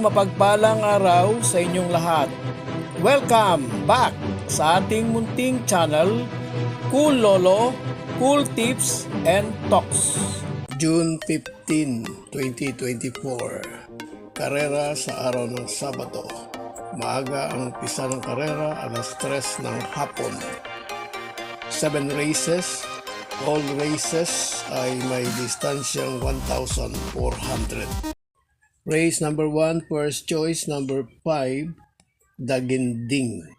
mapagpalang araw sa inyong lahat. Welcome back sa ating munting channel, Cool Lolo, Cool Tips and Talks. June 15, 2024. Karera sa araw ng Sabado. Maaga ang umpisa ng karera, alas 3 ng hapon. 7 races. All races ay may distansyang 1,400. Race number 1, first choice, number 5, Daginding.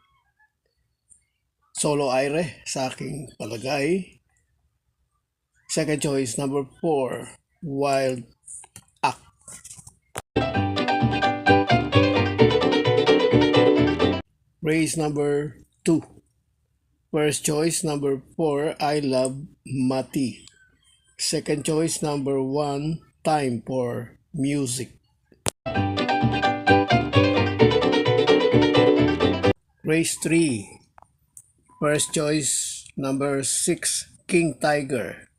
Solo aire sa aking palagay. Second choice, number 4, Wild Act. Race number 2, first choice, number 4, I Love Mati. Second choice, number 1, Time for Music. Race 3, first choice, number 6, King Tiger.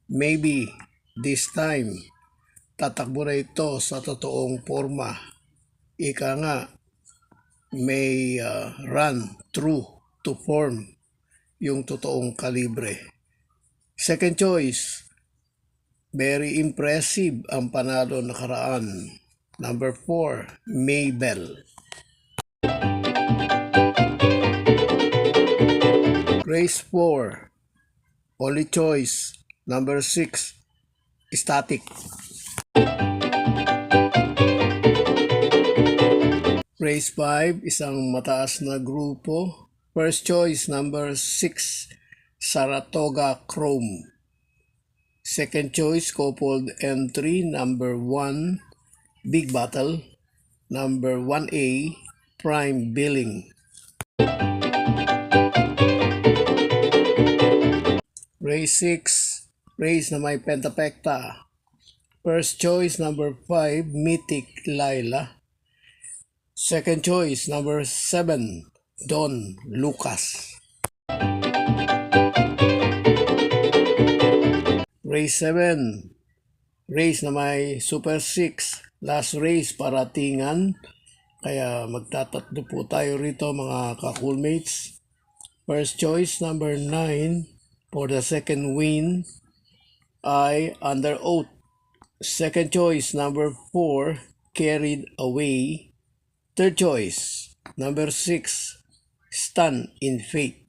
Maybe this time, tatakbo na ito sa totoong forma. Ika nga, may run through to form yung totoong kalibre. Second choice, very impressive ang panalo nakaraan. Number 4, Maybell. Race 4, only choice, number 6, Static. Race 5, isang mataas na grupo. First choice, number 6, Saratoga Chrome. Second choice, coupled entry, number 1, Big Battle. Number 1A, Prime Billing. Race 6, race na may pentapekta. First choice, number 5, Mythic Laila. Second choice, number 7, Don Lucas. Race 7, race na may Super 6. Last race paratingan. Kaya magtatatlo po tayo rito mga ka-coolmates. First choice, number 9, for the second win ay Under Oath. Second choice, number 4, Carried Away. Third choice, number 6, Stand in Faith.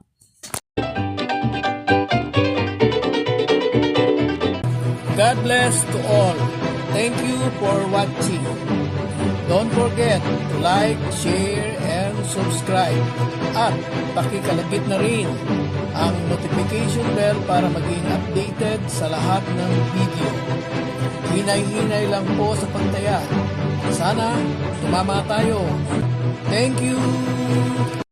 God bless to all. Thank you for watching. Don't forget to like, share, and subscribe. At pakikalagit na rin ang notification bell para maging updated sa lahat ng video. Hinay-hinay lang po sa pagtaya. Sana tumama tayo. Thank you!